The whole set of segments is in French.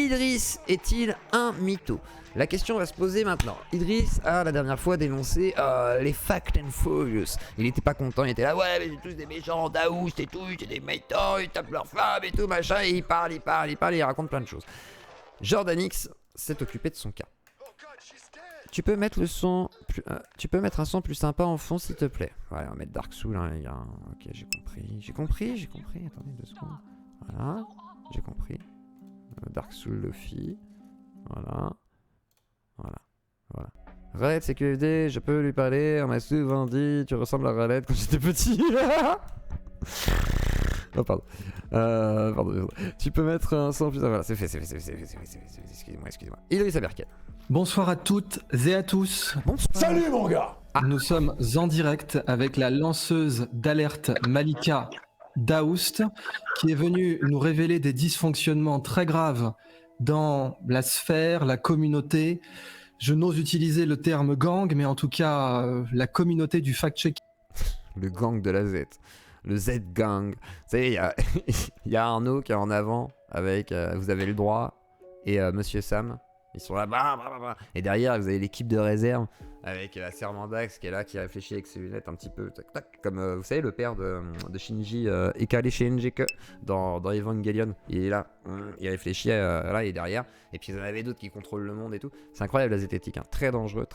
Idriss est-il un mytho? La question va se poser maintenant. Idriss a la dernière fois dénoncé les Fast and Furious. Il était pas content, il était là, ouais mais c'est tous des méchants, Daoust et tout, c'est des métaux, ils tapent leurs femmes et tout machin, et il parle, il raconte plein de choses. Jordanix s'est occupé de son cas. Tu peux mettre le son tu peux mettre un son plus sympa en fond s'il te plaît. Ouais, on va mettre Dark Soul hein, les gars. Ok, j'ai compris. Attendez 2 secondes. Voilà, j'ai compris. Dark Soul Lofi. Voilà. Raled sécurité, je peux lui parler. On m'a souvent dit, tu ressembles à Raled quand j'étais petit. Oh pardon. Pardon. Tu peux mettre un son plus... Voilà, c'est fait. Excusez-moi. Idriss Aberkan. Bonsoir à toutes et à tous. Bonsoir. Salut mon gars. Nous sommes en direct avec la lanceuse d'alerte Malika Daoust qui est venue nous révéler des dysfonctionnements très graves dans la sphère, la communauté. Je n'ose utiliser le terme gang, mais en tout cas la communauté du fact-check. Le gang de la Z. Le Z-gang. Vous savez, il y a Arnaud qui est en avant avec Vous avez le droit et Monsieur Sam. Ils sont là, et derrière vous avez l'équipe de réserve avec la Sermandax qui est là, qui réfléchit avec ses lunettes un petit peu, tac, tac, comme vous savez le père de Shinji Ekale Shinjike dans Evangelion. Il est là, il réfléchit là et derrière. Et puis vous en avez d'autres qui contrôlent le monde et tout. C'est incroyable la zététique, hein. Très dangereux.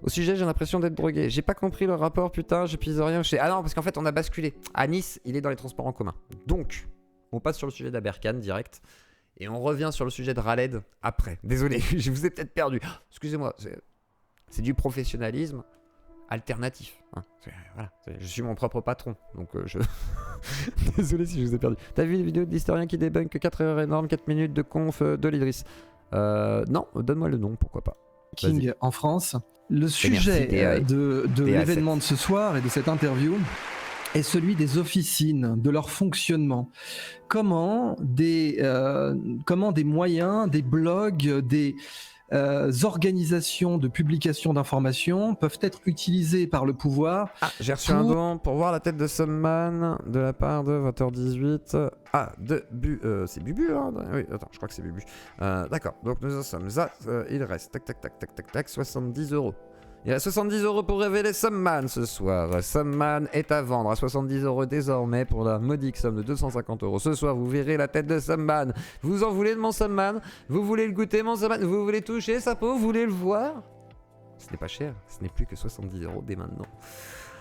Au sujet, j'ai l'impression d'être drogué. J'ai pas compris le rapport, putain, je pise rien. Ah non, parce qu'en fait on a basculé. À Nice, il est dans les transports en commun. Donc, on passe sur le sujet d'Aberkan direct. Et on revient sur le sujet de Raled après. Désolé, je vous ai peut-être perdu. Excusez-moi, c'est du professionnalisme alternatif. Hein. Voilà, je suis mon propre patron, donc je... Désolé si je vous ai perdu. T'as vu une vidéo de l'historien qui débunk 4 heures énormes, 4 minutes de conf de l'Idriss? Non, donne-moi le nom, pourquoi pas. King en France. Le sujet de l'événement de ce soir et de cette interview est celui des officines, de leur fonctionnement. Comment des moyens, des blogs, des organisations de publication d'informations peuvent être utilisées par le pouvoir. Ah, j'ai reçu un don pour voir la tête de Sunman de la part de 20h18. Ah, c'est Bubu, hein? Oui, attends, je crois que c'est Bubu. D'accord, donc nous en sommes à... il reste, tac, 70 €. Il y a 70 € pour révéler Sunman ce soir. Sunman est à vendre à 70 € désormais pour la modique somme de 250 €. Ce soir, vous verrez la tête de Sunman. Vous en voulez de mon Sunman? Vous voulez le goûter, mon Sunman? Vous voulez toucher sa peau? Vous voulez le voir? Ce n'est pas cher, ce n'est plus que 70 € dès maintenant.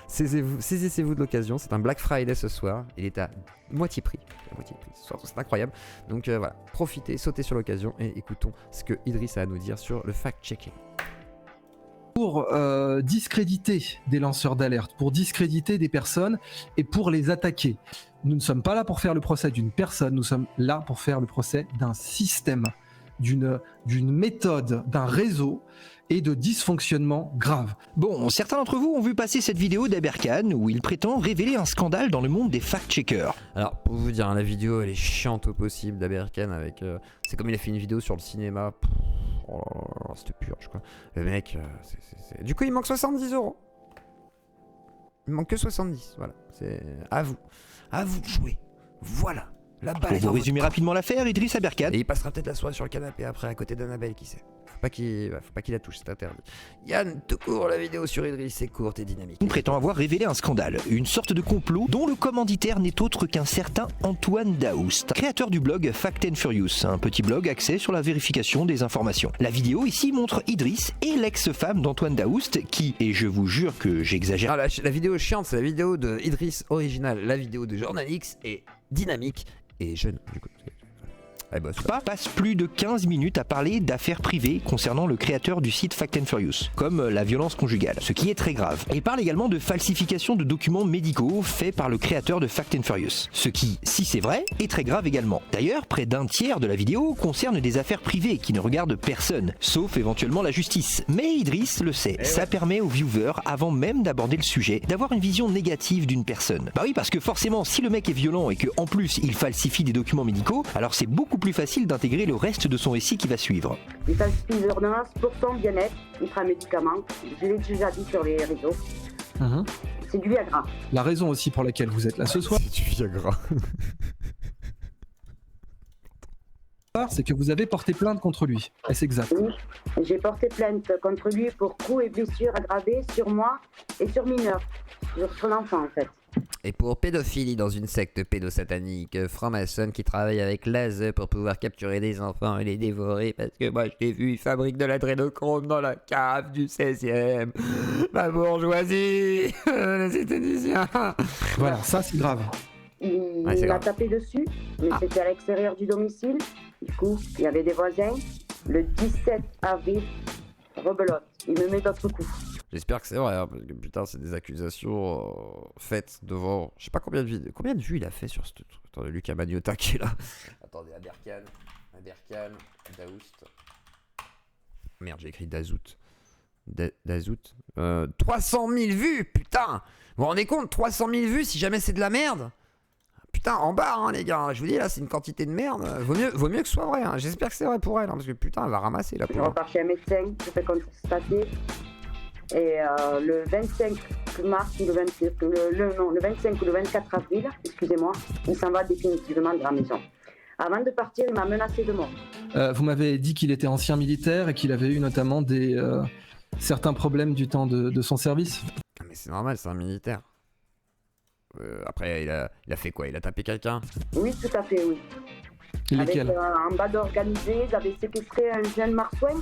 Saisissez-vous de l'occasion, c'est un Black Friday ce soir. Il est à moitié prix. Ce soir, c'est incroyable. Donc voilà, profitez, sautez sur l'occasion et écoutons ce que Idriss a à nous dire sur le fact-checking. Pour discréditer des lanceurs d'alerte, pour discréditer des personnes et pour les attaquer. Nous ne sommes pas là pour faire le procès d'une personne, nous sommes là pour faire le procès d'un système, d'une méthode, d'un réseau et de dysfonctionnement grave. Bon, certains d'entre vous ont vu passer cette vidéo d'Aberkan où il prétend révéler un scandale dans le monde des fact-checkers. Alors, pour vous dire, la vidéo elle est chiante au possible d'Aberkan avec... c'est comme il a fait une vidéo sur le cinéma... Oh là là, c'était purge quoi. Le mec, du coup il manque 70 €. Il manque que 70, voilà. C'est à vous de jouer. Voilà. La balle. Pour vous résumer rapidement l'affaire, Idriss Aberkan. Et il passera peut-être la soirée sur le canapé après à côté d'Annabelle, qui sait. Faut pas qu'il la touche, c'est interdit. Yann, tout court, la vidéo sur Idriss, c'est courte et dynamique. Il prétend avoir révélé un scandale, une sorte de complot dont le commanditaire n'est autre qu'un certain Antoine Daoust, créateur du blog Fast and Furious, un petit blog axé sur la vérification des informations. La vidéo ici montre Idriss et l'ex-femme d'Antoine Daoust qui, et je vous jure que j'exagère... Ah, la vidéo chiante, c'est la vidéo de Idriss originale, la vidéo de Jordanix est dynamique et jeune, du coup. Passe plus de 15 minutes à parler d'affaires privées concernant le créateur du site Fast and Furious, comme la violence conjugale, ce qui est très grave. Et parle également de falsification de documents médicaux faits par le créateur de Fast and Furious, ce qui, si c'est vrai, est très grave également. D'ailleurs, près d'un tiers de la vidéo concerne des affaires privées qui ne regardent personne, sauf éventuellement la justice. Mais Idriss le sait, ça permet aux viewers, avant même d'aborder le sujet, d'avoir une vision négative d'une personne. Bah oui, parce que forcément, si le mec est violent et que en plus il falsifie des documents médicaux, alors c'est beaucoup plus facile d'intégrer le reste de son récit qui va suivre. Il falsifie des ordonnances pour son bien-être, il prend un médicament, je l'ai déjà dit sur les réseaux. C'est du Viagra. La raison aussi pour laquelle vous êtes là ce soir... C'est du Viagra. c'est que vous avez porté plainte contre lui. Est-ce exact? Oui, j'ai porté plainte contre lui pour coups et blessures aggravées sur moi et sur mineur, sur son enfant en fait. Et pour pédophilie dans une secte pédosatanique franc-maçonne qui travaille avec l'ASE pour pouvoir capturer des enfants et les dévorer, parce que moi je l'ai vu, il fabrique de l'adrénochrome dans la cave du 16e. Ma bourgeoisie, les Tunisiens. Voilà, ça c'est grave. Il m'a tapé dessus, mais c'était à l'extérieur du domicile. Du coup, il y avait des voisins. Le 17 avril, rebelote. Il me met d'autres coups. J'espère que c'est vrai, hein, parce que putain, c'est des accusations faites devant. Je sais pas combien de vues il a fait sur ce truc. Attendez, Lucas Magnotta qui est là. Attendez, Aberkan, Daoust. Merde, j'ai écrit Dazout. Dazout. 300 000 vues, putain! Vous vous rendez compte, 300 000 vues si jamais c'est de la merde? Putain, en bas, hein, les gars. Je vous dis, là, c'est une quantité de merde. Vaut mieux que ce soit vrai. Hein. J'espère que c'est vrai pour elle, hein, parce que putain, elle va ramasser la Je pauvre. repars chez un médecin, je fais constater. Et le 25 mars, le 25 ou le 24 avril, excusez-moi, il s'en va définitivement de la maison. Avant de partir, il m'a menacé de mort. Vous m'avez dit qu'il était ancien militaire et qu'il avait eu notamment certains problèmes du temps de son service. Mais c'est normal, c'est un militaire. Après, il a fait quoi? Il a tapé quelqu'un? Oui, tout à fait, oui. Lesquels? Avec un bad organisé, ils avaient séquestré un jeune marsouin.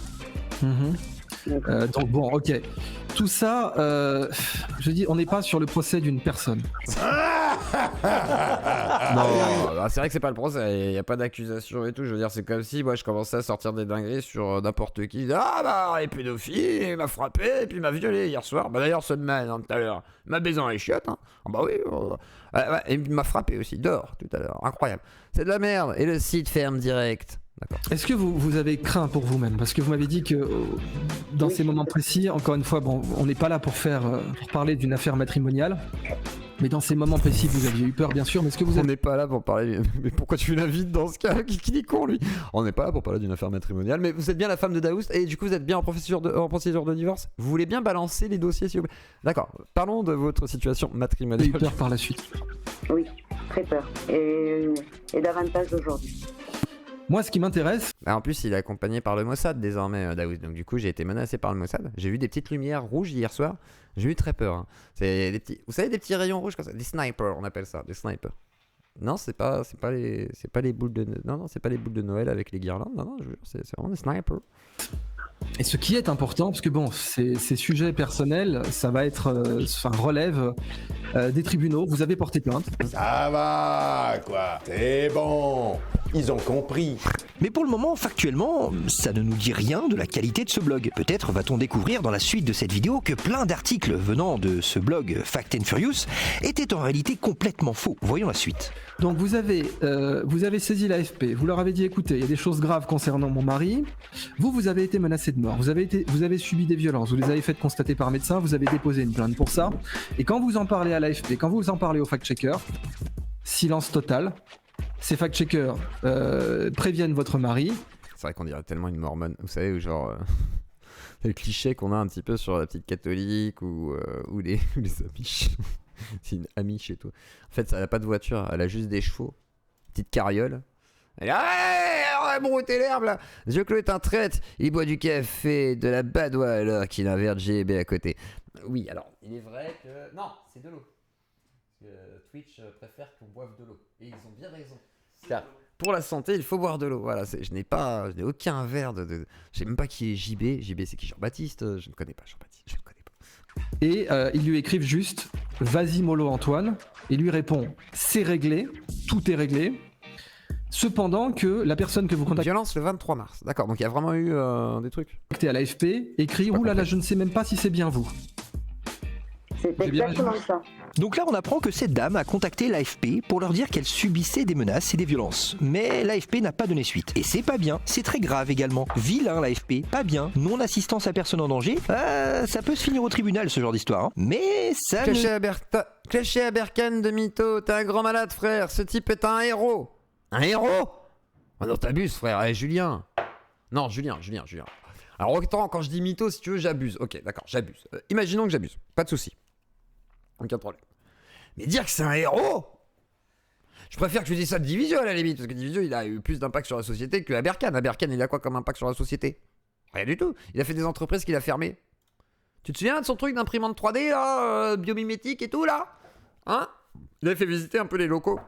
Donc bon, ok. Tout ça, je dis, on n'est pas sur le procès d'une personne. Non, c'est vrai que c'est pas le procès, il n'y a pas d'accusation et tout. Je veux dire, c'est comme si moi je commençais à sortir des dingueries sur n'importe qui. Ah bah, il est pédophile, il m'a frappé et puis il m'a violé hier soir. Bah d'ailleurs, ce man, tout à l'heure, il m'a baisé dans les chiottes. Hein. Ah bah oui, et il m'a frappé aussi, dehors, tout à l'heure. Incroyable. C'est de la merde. Et le site ferme direct. D'accord. Est-ce que vous avez craint pour vous-même? Parce que vous m'avez dit que dans ces moments précis, encore une fois, bon, on n'est pas là pour parler d'une affaire matrimoniale. Mais dans ces moments précis, vous aviez eu peur, bien sûr. Mais est-ce que vous On n'est pas là pour parler. Mais pourquoi tu l'invites dans ce cas? Qui est con, lui? On n'est pas là pour parler d'une affaire matrimoniale. Mais vous êtes bien la femme de Daoust et du coup, vous êtes bien en procédure de divorce. Vous voulez bien balancer les dossiers, s'il vous plaît? D'accord. Parlons de votre situation matrimoniale. J'ai eu peur par la suite. Oui, très peur. Et davantage aujourd'hui. Moi, ce qui m'intéresse... En plus, il est accompagné par le Mossad désormais, Daoust. Donc du coup, j'ai été menacé par le Mossad. J'ai vu des petites lumières rouges hier soir. J'ai eu très peur. Hein. C'est des petits... Vous savez, des petits rayons rouges comme ça. Des snipers, on appelle ça. Des snipers. Non, c'est pas les boules de... Non, c'est pas les boules de Noël avec les guirlandes. Non, je veux dire, c'est vraiment des snipers. Et ce qui est important, parce que bon, ces sujets personnels, ça va être, relève des tribunaux. Vous avez porté plainte. Ça va, quoi. C'est bon. Ils ont compris. Mais pour le moment, factuellement, ça ne nous dit rien de la qualité de ce blog. Peut-être va-t-on découvrir dans la suite de cette vidéo que plein d'articles venant de ce blog Fact and Furious étaient en réalité complètement faux. Voyons la suite. Donc vous avez saisi l'AFP, vous leur avez dit écoutez, il y a des choses graves concernant mon mari, vous avez été menacé de mort, vous avez subi des violences, vous les avez faites constater par médecin, vous avez déposé une plainte pour ça, et quand vous en parlez à l'AFP, quand vous en parlez aux fact-checkers, silence total, ces fact-checkers préviennent votre mari. C'est vrai qu'on dirait tellement une mormone, vous savez, genre... le cliché qu'on a un petit peu sur la petite catholique ou les amiches. C'est une amie chez toi. En fait, elle a pas de voiture, elle a juste des chevaux. Petite carriole. Elle a brouté l'herbe là. Monsieur Claude est un traître. Il boit du café, de la badoie alors qu'il a un verre de GB à côté. Oui, alors, il est vrai que... Non, c'est de l'eau. Parce que Twitch préfère qu'on boive de l'eau. Et ils ont bien raison. Car pour la santé, il faut boire de l'eau. Voilà, je n'ai aucun verre de... Je sais même pas qui est JB. JB, c'est qui? Jean-Baptiste? Je ne connais pas Jean-Baptiste. Je ne connais pas. Et ils lui écrivent juste « Vas-y mollo Antoine ». Il lui répond « C'est réglé, tout est réglé ». Cependant que la personne que vous contactez... Violence le 23 mars. D'accord, donc il y a vraiment eu des trucs. À l'AFP, écrit « Ouh là là, je ne sais même pas si c'est bien vous ». C'est exactement ça. Donc là, on apprend que cette dame a contacté l'AFP pour leur dire qu'elle subissait des menaces et des violences. Mais l'AFP n'a pas donné suite. Et c'est pas bien, c'est très grave également. Vilain l'AFP, pas bien. Non-assistance à personne en danger, ça peut se finir au tribunal ce genre d'histoire. Hein. Mais ça Cléché Aberkan de mytho, t'es un grand malade frère, ce type est un héros. Un héros? Oh non, t'abuses frère, allez Julien. Non, Julien. Alors autant quand je dis mytho, si tu veux, j'abuse. Ok, d'accord, j'abuse. Imaginons que j'abuse, pas de souci. Aucun problème. Mais dire que c'est un héros? Je préfère que tu dises ça de Division à la limite, parce que Division il a eu plus d'impact sur la société que Aberkan. Aberkan il a quoi comme impact sur la société? Rien du tout. Il a fait des entreprises qu'il a fermées. Tu te souviens de son truc d'imprimante 3D là, biomimétique et tout là? Hein? Il avait fait visiter un peu les locaux.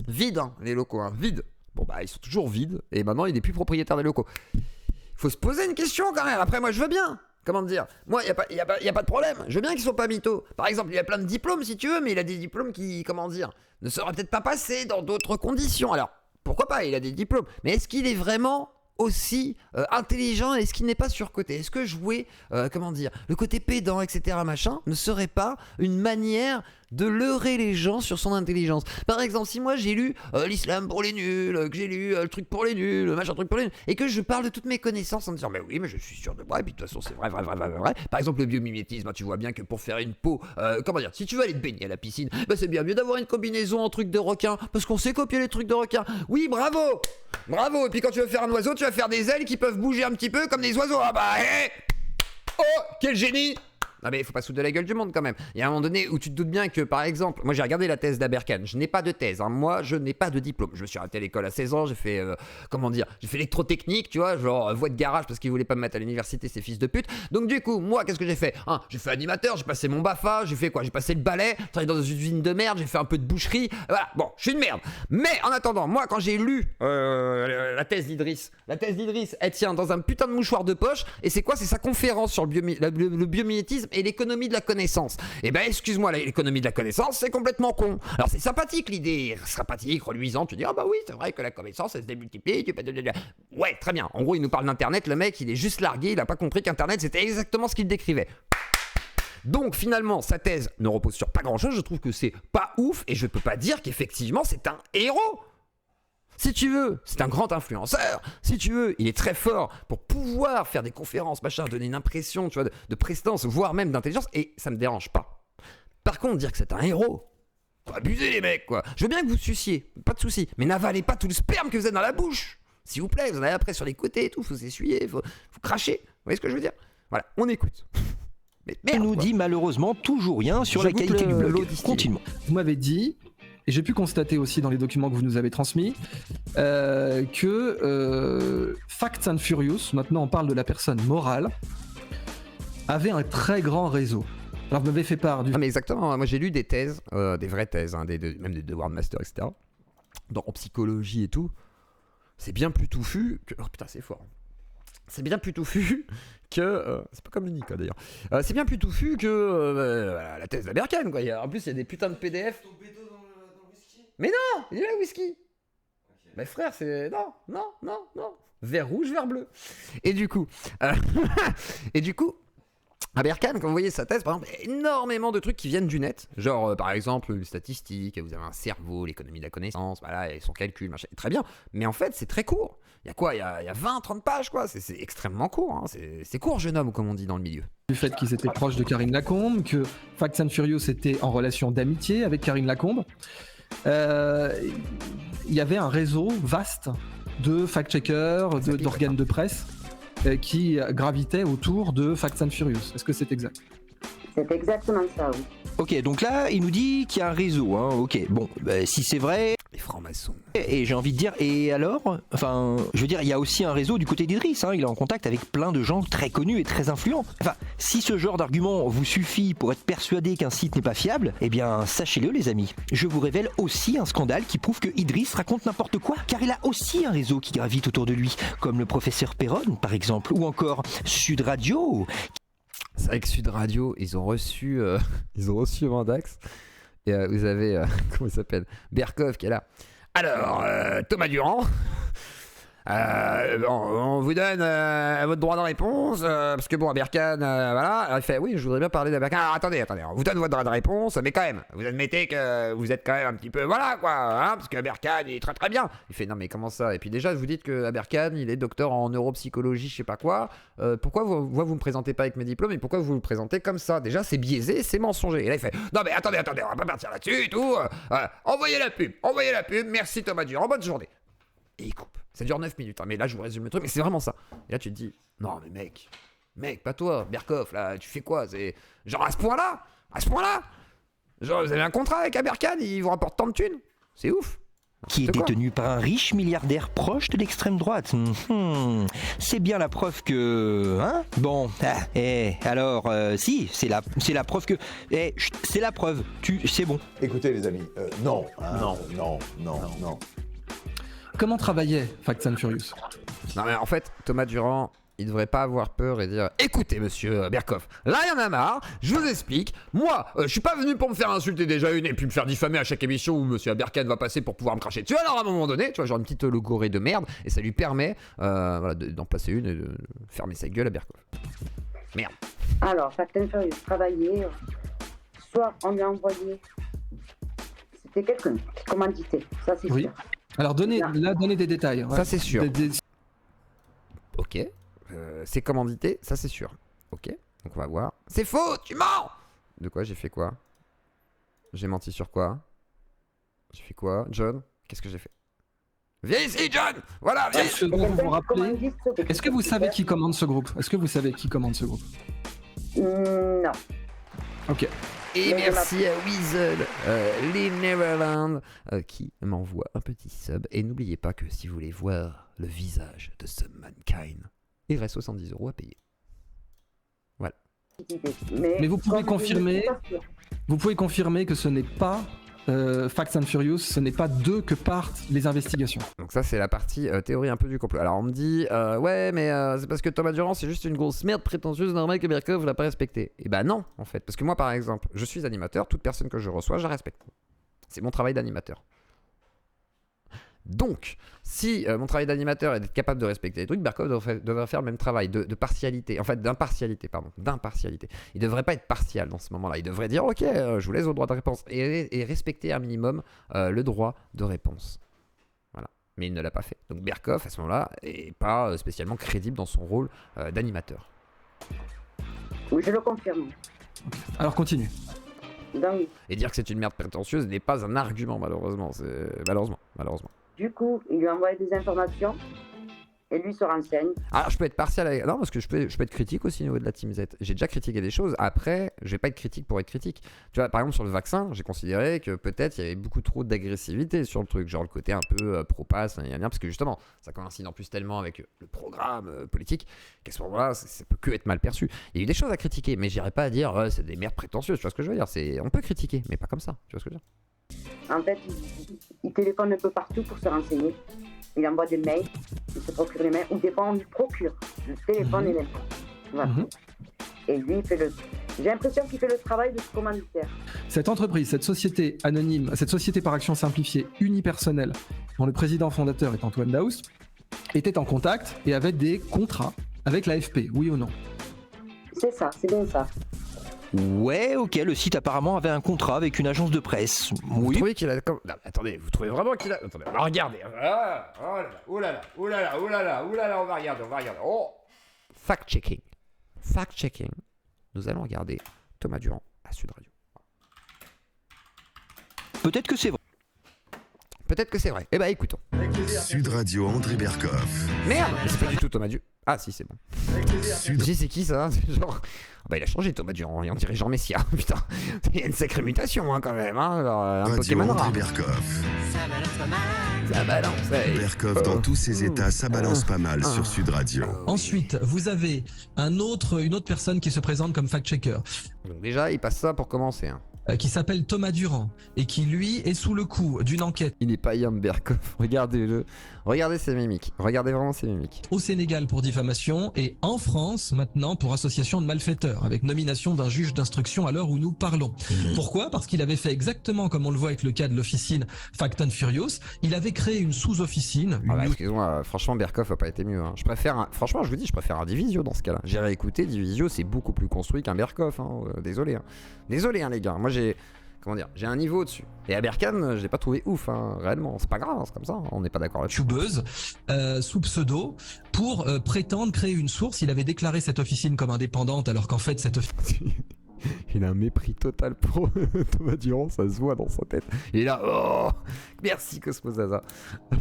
Vides, hein, les locaux, hein, vides. Bon bah ils sont toujours vides, et maintenant il n'est plus propriétaire des locaux. Faut se poser une question quand même. Après moi je veux bien. Comment te dire? Moi, il y a pas de problème. Je veux bien qu'ils soient pas mythos. Par exemple, il a plein de diplômes si tu veux, mais il a des diplômes qui, comment dire, ne seraient peut-être pas passés dans d'autres conditions. Alors, pourquoi pas? Il a des diplômes. Mais est-ce qu'il est vraiment aussi intelligent? Est-ce qu'il n'est pas surcoté? Est-ce que jouer, comment dire, le côté pédant, etc., machin, ne serait pas une manière de leurrer les gens sur son intelligence? Par exemple, si moi j'ai lu l'islam pour les nuls, que j'ai lu le truc pour les nuls, le machin truc pour les nuls, et que je parle de toutes mes connaissances en disant mais oui, mais je suis sûr de moi, et puis de toute façon c'est vrai. Par exemple, le biomimétisme, hein, tu vois bien que pour faire une peau, comment dire, si tu veux aller te baigner à la piscine, bah c'est bien mieux d'avoir une combinaison en truc de requin, parce qu'on sait copier les trucs de requin. Oui, bravo. Et puis quand tu veux faire un oiseau, tu vas faire des ailes qui peuvent bouger un petit peu comme des oiseaux. Ah bah, oh, quel génie! Non mais il faut pas se foutre de la gueule du monde quand même. Il y a un moment donné où tu te doutes bien que par exemple, moi j'ai regardé la thèse d'Aberkan, je n'ai pas de thèse, hein. Moi je n'ai pas de diplôme. Je me suis arrêté à l'école à 16 ans, j'ai fait, j'ai fait électrotechnique, tu vois, genre voie de garage parce qu'ils voulaient pas me mettre à l'université ces fils de pute. Donc du coup, moi qu'est-ce que j'ai fait, hein? J'ai fait animateur, j'ai passé mon BAFA, j'ai fait quoi? J'ai passé le balai, j'ai travaillé dans une usine de merde, j'ai fait un peu de boucherie, voilà, bon, je suis une merde. Mais en attendant, moi quand j'ai lu la thèse d'Idriss, elle tient dans un putain de mouchoir de poche, et c'est quoi? C'est sa conférence sur le biomimétisme et l'économie de la connaissance. Et ben excuse-moi, l'économie de la connaissance c'est complètement con. Alors c'est sympathique l'idée, sympathique, reluisant, tu dis ah bah oui c'est vrai que la connaissance elle se démultiplie, ouais très bien. En gros il nous parle d'internet, le mec il est juste largué, il a pas compris qu'internet c'était exactement ce qu'il décrivait. Donc finalement sa thèse ne repose sur pas grand chose, je trouve que c'est pas ouf, et je peux pas dire qu'effectivement c'est un héros. Si tu veux, c'est un grand influenceur. Si tu veux, il est très fort pour pouvoir faire des conférences, machin, donner une impression, tu vois, de prestance, voire même d'intelligence, et ça me dérange pas. Par contre, dire que c'est un héros, faut abuser les mecs, quoi. Je veux bien que vous suciez, pas de souci, mais n'avalez pas tout le sperme que vous avez dans la bouche. S'il vous plaît, vous en avez après sur les côtés et tout, faut s'essuyer, faut cracher. Vous voyez ce que je veux dire? Voilà, on écoute. Mais merde, il nous quoi. dit malheureusement toujours rien sur la qualité du blog. Continuons. Vous m'avez dit, et j'ai pu constater aussi dans les documents que vous nous avez transmis, que Facts and Furious, maintenant on parle de la personne morale, avait un très grand réseau. Alors vous m'avez fait part du... Ah mais exactement, moi j'ai lu des thèses, des vraies thèses, hein, même des devoirs de master, etc. En psychologie et tout. C'est bien plus touffu que... Oh putain c'est fort. C'est bien plus touffu que... c'est pas comme le Nika d'ailleurs. C'est bien plus touffu que la thèse d'Aberkan, quoi. En plus il y a des putains de PDF... Mais non, il est là le whisky. Okay. Mais frère, c'est... Non. Vert rouge, vert bleu. Et du coup... Aberkan, quand vous voyez sa thèse, par exemple, il y a énormément de trucs qui viennent du net. Genre, par exemple, les statistiques, vous avez un cerveau, l'économie de la connaissance, voilà, et son calcul, machin. Très bien. Mais en fait, c'est très court. Il y a quoi? Il y a 20-30 pages, quoi. C'est extrêmement court. Hein. C'est court, jeune homme, comme on dit dans le milieu. Du fait qu'ils étaient proches de Karine Lacombe, que Facts and Furious était en relation d'amitié avec Karine Lacombe. Il y avait un réseau vaste de fact-checkers, d'organes de presse qui gravitaient autour de Facts and Furious. Est-ce que c'est exact? C'est exactement ça, oui. Ok, donc là, il nous dit qu'il y a un réseau, hein. Ok, bon, si c'est vrai... Les francs-maçons. Et j'ai envie de dire, et alors? Enfin, je veux dire, il y a aussi un réseau du côté d'Idriss, hein. Il est en contact avec plein de gens très connus et très influents. Enfin, si ce genre d'argument vous suffit pour être persuadé qu'un site n'est pas fiable, eh bien, sachez-le les amis. Je vous révèle aussi un scandale qui prouve que Idriss raconte n'importe quoi, car il a aussi un réseau qui gravite autour de lui, comme le professeur Perron, par exemple, ou encore Sud Radio. C'est vrai que Sud Radio, ils ont reçu Vendax. Et vous avez, comment il s'appelle, Berkov qui est là. Alors, Thomas Durand, on vous donne votre droit de réponse, parce que bon, Aberkan, voilà. Alors, il fait, oui, je voudrais bien parler d'Aberkan. Alors, attendez, on vous donne votre droit de réponse, mais quand même, vous admettez que vous êtes quand même un petit peu, voilà, quoi, hein, parce qu'Aberkan, il est très très bien. Il fait, non, mais comment ça? Et puis déjà, vous dites que Aberkan, il est docteur en neuropsychologie, je sais pas quoi. Pourquoi vous me présentez pas avec mes diplômes, et pourquoi vous me présentez comme ça? Déjà, c'est biaisé, c'est mensonger. Et là, il fait, non, mais attendez, on va pas partir là-dessus et tout. Envoyez la pub, merci Thomas Durand, bonne journée. Et il coupe. Ça dure 9 minutes, hein. Mais là je vous résume le truc, mais c'est vraiment ça. Et là tu te dis, non mais mec, pas toi, Berkov, là, tu fais quoi? C'est genre à ce point-là? Genre vous avez un contrat avec Aberkan, il vous rapporte tant de thunes? C'est ouf. Qui est détenu par un riche milliardaire proche de l'extrême droite. C'est bien la preuve que... Hein? Bon, alors, si, c'est la preuve que... c'est la preuve, c'est bon. Écoutez les amis, non. Comment travaillait Fast and Furious? Non mais en fait, Thomas Durand, il devrait pas avoir peur et dire écoutez monsieur Berkoff, là il y en a marre, je vous explique, moi je suis pas venu pour me faire insulter déjà une et puis me faire diffamer à chaque émission où monsieur Aberkan va passer pour pouvoir me cracher dessus, alors à un moment donné, tu vois, genre une petite logorée de merde et ça lui permet d'en placer une et de fermer sa gueule à Berkoff. Merde. Alors, Fast and Furious travaillait, soit on lui a envoyé, c'était quelqu'un qui commanditait, ça c'est sûr. Alors donnez des détails. Ça c'est sûr. Ok. C'est commandité, ça c'est sûr. Ok, donc on va voir. C'est faux, tu mens! De quoi? J'ai fait quoi? J'ai menti sur quoi? J'ai fait quoi? John? Qu'est-ce que j'ai fait? Viens ici, John! Voilà, viens ici! Vous vous rappelez? Est-ce que vous savez qui commande ce groupe? Non. Ok. Et merci à Weasel, les Neverland, qui m'envoie un petit sub. Et n'oubliez pas que si vous voulez voir le visage de ce mankind, il reste 70 € à payer. Voilà. Mais vous pouvez confirmer que ce n'est pas Fast and Furious, ce n'est pas d'eux que partent les investigations. Donc ça c'est la partie théorie un peu du complot. Alors on me dit ouais mais c'est parce que Thomas Durand c'est juste une grosse merde prétentieuse normal que Berkoff l'a pas respecté. Et bah non en fait, parce que moi par exemple je suis animateur, toute personne que je reçois je la respecte. C'est mon travail d'animateur. Donc, si mon travail d'animateur est d'être capable de respecter les trucs, Berkoff devrait faire le même travail de partialité, en fait d'impartialité, pardon, d'impartialité. Il devrait pas être partial dans ce moment-là, il devrait dire ok, je vous laisse au droit de réponse et respecter un minimum le droit de réponse. Voilà, mais il ne l'a pas fait. Donc Berkoff à ce moment-là est pas spécialement crédible dans son rôle d'animateur. Oui, je le confirme. Okay. Alors continue. Donc, et dire que c'est une merde prétentieuse n'est pas un argument malheureusement, malheureusement. Du coup, il lui a envoyé des informations et lui se renseigne. Alors je peux être partial avec... Non, parce que je peux être critique aussi au niveau de la Team Z. J'ai déjà critiqué des choses, après je vais pas être critique pour être critique. Tu vois, par exemple sur le vaccin, j'ai considéré que peut-être il y avait beaucoup trop d'agressivité sur le truc, genre le côté un peu pro-pass, parce que justement ça coïncide en plus tellement avec le programme politique qu'à ce moment-là ça peut que être mal perçu. Il y a eu des choses à critiquer, mais j'irai pas à dire c'est des merdes prétentieuses, tu vois ce que je veux dire, on peut critiquer, mais pas comme ça, tu vois ce que je veux dire. En fait, il téléphone un peu partout pour se renseigner. Il envoie des mails, il se procure les mails, ou des fois on lui procure le téléphone et les mails. Voilà. Et lui, il fait j'ai l'impression qu'il fait le travail de ce commanditaire. Cette entreprise, cette société anonyme, cette société par action simplifiée unipersonnelle, dont le président fondateur est Antoine Daoust, était en contact et avait des contrats avec l'AFP, oui ou non? C'est ça, c'est bien ça. Ouais, ok, le site apparemment avait un contrat avec une agence de presse. Vous trouvez qu'il a... Non, attendez, vous trouvez vraiment qu'il a... Attendez, on va regarder. Ah, oh là là, on va regarder. Oh, fact-checking. Nous allons regarder Thomas Durand à Sud Radio. Peut-être que c'est vrai. Eh ben, écoutons. Sud Radio, André Berkoff. Merde, mais c'est pas du tout Thomas Durand. Ah si, c'est bon. C'est qui ça? Genre... Bah il a changé Thomas Durand, on dirait Jean Messia. Putain, il y a une sacrée mutation quand même. Alors, un Pokémon André Berkoff. Ça balance. Berkoff dans tous ses états, ça balance pas mal sur Sud Radio. Ensuite, vous avez une autre personne qui se présente comme fact-checker. Donc déjà, il passe ça pour commencer. Qui s'appelle Thomas Durand et qui lui est sous le coup d'une enquête. Il n'est pas Yann Berkoff, regardez-le. Regardez ses mimiques, regardez vraiment ses mimiques. Au Sénégal pour diffamation et en France maintenant pour association de malfaiteurs avec nomination d'un juge d'instruction à l'heure où nous parlons. Pourquoi? Parce qu'il avait fait exactement comme on le voit avec le cas de l'officine Fast and Furious. Il avait créé une sous-officine. Excusez-moi, franchement Berkoff a pas été mieux. Franchement je vous dis, je préfère un Divisio dans ce cas-là. J'ai réécouté, Divisio c'est beaucoup plus construit qu'un Berkoff. Désolé. Désolé les gars, moi j'ai un niveau au-dessus. Et à Berkane, je l'ai pas trouvé ouf, réellement. C'est pas grave, c'est comme ça, on n'est pas d'accord là-dessus. Youtubeuse, sous pseudo, pour prétendre créer une source. Il avait déclaré cette officine comme indépendante, alors qu'en fait, cette officine... Il a un mépris total pour Thomas Durand, ça se voit dans sa tête. Et là, oh, merci Cosmo Zaza.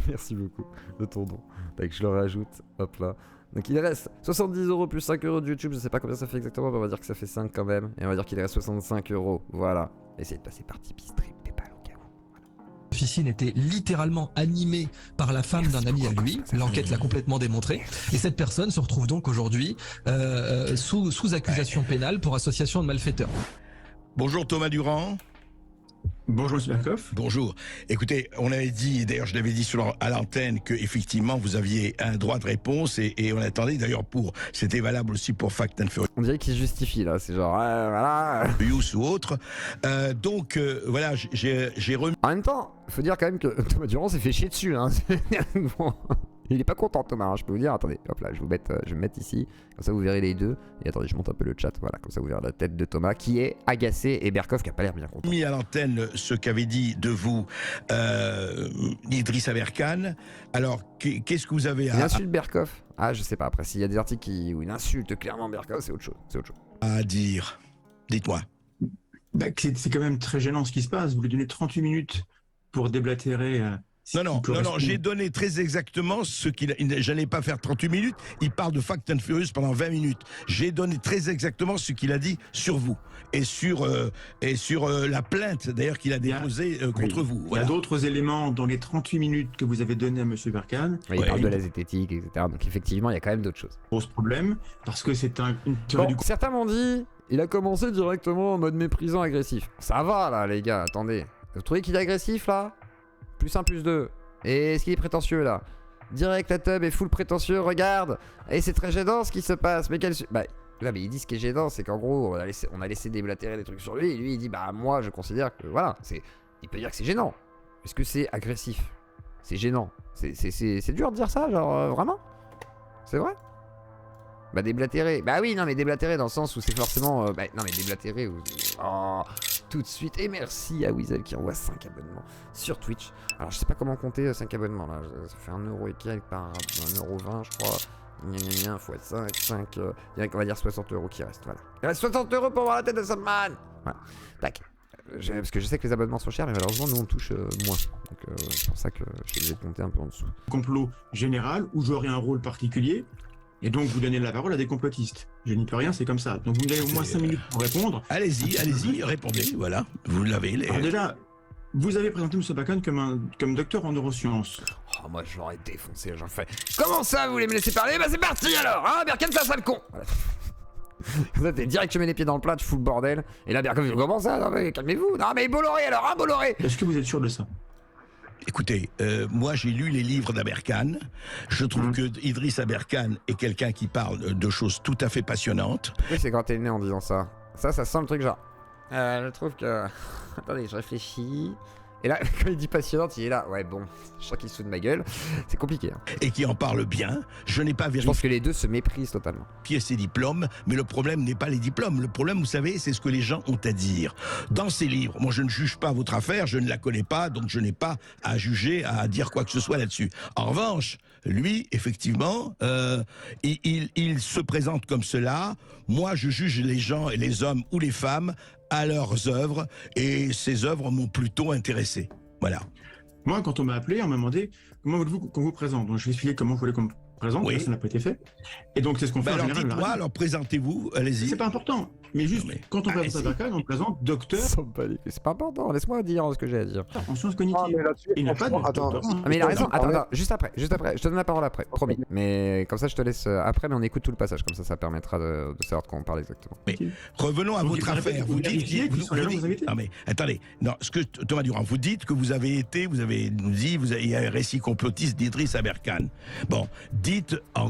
Merci beaucoup de ton don. Donc je le rajoute, hop là. Donc il reste 70€ plus 5€ de YouTube, je sais pas combien ça fait exactement, mais on va dire que ça fait 5 quand même. Et on va dire qu'il reste 65€, voilà. Essayez de passer par Tipeee Stream, PayPal au cas où. Voilà. L'officine était littéralement animée par la femme d'un ami à lui. L'enquête l'a complètement démontré. Et cette personne se retrouve donc aujourd'hui sous accusation pénale pour association de malfaiteurs. Bonjour Thomas Durand. Bonjour M. Berkoff. Bonjour. Écoutez, on avait dit, d'ailleurs je l'avais dit à l'antenne, qu'effectivement vous aviez un droit de réponse et on attendait d'ailleurs c'était valable aussi pour Fact and Furious. On dirait qu'il se justifie là, c'est genre, voilà. Ou autre. Donc voilà, j'ai remis... En même temps, il faut dire quand même que Thomas Durand s'est fait chier dessus. Hein. Bon. Il est pas content Thomas, hein, je peux vous dire. Attendez, hop là, je vais me mettre ici. Comme ça vous verrez les deux. Et attendez, je monte un peu le chat. Voilà, comme ça vous verrez la tête de Thomas qui est agacé et Berkoff qui a pas l'air bien content. Mis à l'antenne ce qu'avait dit de vous Idriss Aberkane. Alors, qu'est-ce que vous avez Il insulte Berkoff. Ah, je sais pas. Après, s'il y a des articles où il insulte clairement Berkoff, c'est autre chose. À dire. Dites-moi. Bah, c'est quand même très gênant ce qui se passe. Vous lui donnez 38 minutes pour déblatérer... Non, j'ai donné très exactement ce qu'il... J'allais pas faire 38 minutes, il parle de Fact and Furious pendant 20 minutes. J'ai donné très exactement ce qu'il a dit sur vous et sur la plainte d'ailleurs qu'il a déposée contre vous. Voilà. Il y a d'autres éléments dans les 38 minutes que vous avez donné à M. Berkane. Il parle de la zététique, etc. Donc effectivement, il y a quand même d'autres choses. Pose problème, parce que c'est une théorie du... Certains m'ont dit, il a commencé directement en mode méprisant agressif. Ça va là les gars, attendez. Vous trouvez qu'il est agressif là ? Plus 1, plus 2. Et est-ce qu'il est prétentieux là ? Direct la tub est full prétentieux, regarde. Et c'est très gênant ce qui se passe. Mais quel... Bah, là, mais il dit ce qui est gênant, c'est qu'en gros, on a laissé déblatérer des trucs sur lui. Et lui, il dit, bah, moi, je considère que, voilà, il peut dire que c'est gênant. Est-ce que c'est agressif ? C'est gênant. C'est dur de dire ça, genre, vraiment ? C'est vrai ? Bah, déblatérer. Bah oui, non, mais déblatérer dans le sens où c'est forcément... non, mais déblatérer... Oh, tout de suite. Et merci à Weasel qui envoie 5 abonnements sur Twitch. Alors, je sais pas comment compter 5 abonnements, là. Ça fait 1€ et quelques par 1,20€, je crois. Gna fois 5. On va dire 60€ qui reste, voilà. Il reste 60€ pour voir la tête de Sandman. Voilà. Tac. Parce que je sais que les abonnements sont chers, mais malheureusement, nous, on touche moins. Donc, c'est pour ça que je vais compter un peu en dessous. Complot général, où j'aurai un rôle particulier. Et donc, vous donnez la parole à des complotistes. Je n'y peux rien, c'est comme ça. Donc, vous me donnez au moins 5 minutes pour répondre. Allez-y, répondez, voilà. Vous l'avez. Alors déjà, vous avez présenté M. Berkane comme docteur en neurosciences. Oh, moi, je l'aurais défoncé, j'en fais. Comment ça, vous voulez me laisser parler ? Bah, c'est parti alors, hein, Berkane, c'est un sale con. Voilà. T'es direct, je mets les pieds dans le plat, je fous le bordel. Et là, Berkane, comment ça ? Non, mais calmez-vous. Non, mais Bolloré alors, hein, Bolloré. Est-ce que vous êtes sûr de ça ? Écoutez, moi j'ai lu les livres d'Aberkane. Je trouve que Idriss Aberkane est quelqu'un qui parle de choses tout à fait passionnantes. Oui, c'est quand t'es né en disant ça. Ça sent le truc genre... je trouve que... Attendez, je réfléchis... Et là, quand il dit passionnante, il est là. Ouais, bon, je sens qu'il se fout de ma gueule. C'est compliqué. Hein. Et qui en parle bien. Je n'ai pas vérifié. Je pense que les deux se méprisent totalement. Ses diplômes, mais le problème n'est pas les diplômes. Le problème, vous savez, c'est ce que les gens ont à dire. Dans ces livres, moi je ne juge pas votre affaire, je ne la connais pas, donc je n'ai pas à juger, à dire quoi que ce soit là-dessus. En revanche, lui, effectivement, il se présente comme cela. Moi, je juge les gens et les hommes ou les femmes à leurs œuvres, et ces œuvres m'ont plutôt intéressé. Voilà. Moi, quand on m'a appelé, on m'a demandé comment voulez-vous qu'on vous présente. Donc, je vais expliquer comment vous voulez qu'on me présente, ça n'a pas été fait. Et donc, c'est ce qu'on fait en général. Dites-moi, alors présentez-vous, allez-y. C'est pas important. Mais juste, quand on présente Aberkane, on présente docteur. C'est pas important, laisse-moi dire ce que j'ai à dire. En sciences cognitives. Il n'a pas de docteur. Mais il a raison, attends, juste après, je te donne la parole après, promis. Mais comme ça, je te laisse après, mais on écoute tout le passage, comme ça permettra de savoir de quoi on parle exactement. Mais revenons à votre affaire. Vous dites... Non mais, attendez, non, ce que Thomas Durand, vous dites que vous avez dit, il y a un récit complotiste d'Idriss Aberkane. Bon,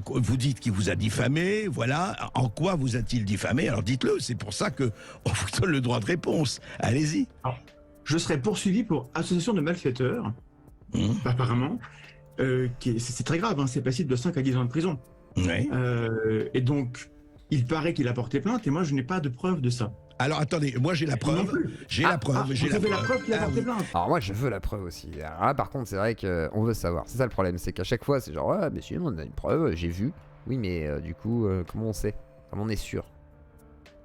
vous dites qu'il vous a diffamé, voilà, en quoi vous a-t-il diffamé ? Alors dites-le, c'est pour ça qu'on vous donne le droit de réponse. Allez-y. Alors, je serai poursuivi pour association de malfaiteurs, apparemment. C'est très grave, hein, c'est passible de 5 à 10 ans de prison. Oui. Et donc, il paraît qu'il a porté plainte, et moi, je n'ai pas de preuve de ça. Alors attendez, moi j'ai la preuve. J'ai la preuve. Vous avez la preuve qu'il a porté plainte. Alors moi je veux la preuve aussi. Alors là par contre c'est vrai qu'on veut savoir. C'est ça le problème, c'est qu'à chaque fois c'est genre ouais mais si on a une preuve, j'ai vu. Oui mais du coup comment on sait ? Comment on est sûr ?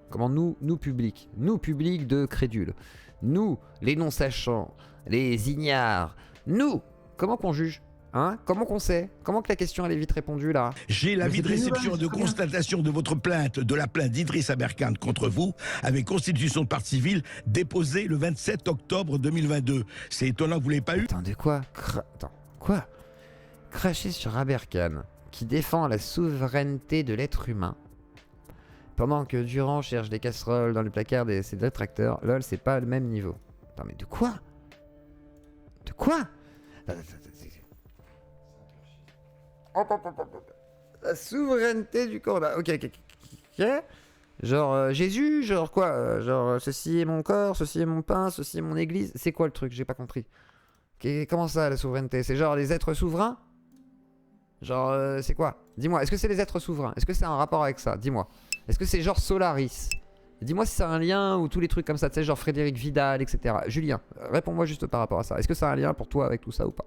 Comment nous public de crédules, nous les non-sachants, les ignares, nous, comment qu'on juge ? Hein? Comment qu'on sait? Comment que la question elle est vite répondue là? J'ai l'avis de réception et de constatation de votre plainte, de la plainte d'Idriss Aberkan contre vous, avec constitution de partie civile, déposée le 27 octobre 2022. C'est étonnant que vous ne l'ayez pas eu. Attendez quoi? Attends, quoi? Cracher sur Aberkan, qui défend la souveraineté de l'être humain, pendant que Durand cherche des casseroles dans le placard de ses détracteurs. Lol, c'est pas le même niveau. Attends, mais de quoi? De quoi? La souveraineté du corps. Ok. Genre Jésus, genre quoi? Genre ceci est mon corps, ceci est mon pain, ceci est mon église. C'est quoi le truc? J'ai pas compris. Comment ça la souveraineté? C'est genre les êtres souverains? Genre c'est quoi? Dis-moi, est-ce que c'est les êtres souverains? Est-ce que c'est un rapport avec ça? Dis-moi. Est-ce que c'est genre Solaris? Dis-moi si c'est un lien ou tous les trucs comme ça, tu sais, genre Frédéric Vidal, etc. Julien, réponds-moi juste par rapport à ça. Est-ce que c'est un lien pour toi avec tout ça ou pas?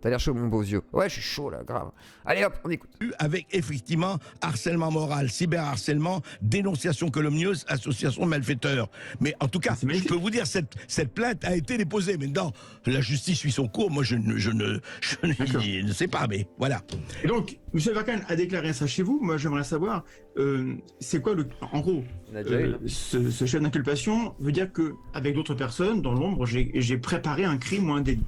T'as l'air chaud, mon beau yeux. Ouais, je suis chaud là, grave. Allez hop, on écoute. Avec effectivement harcèlement moral, cyberharcèlement, dénonciation calomnieuse, association de malfaiteurs. Mais en tout cas, je peux vous dire, cette plainte a été déposée. Maintenant, la justice suit son cours. Moi, je ne sais pas, mais voilà. Et donc, M. Aberkan a déclaré ça chez vous. Moi, j'aimerais savoir, c'est quoi en gros, ce chef d'inculpation veut dire qu'avec d'autres personnes, dans l'ombre, j'ai préparé un crime ou un délit.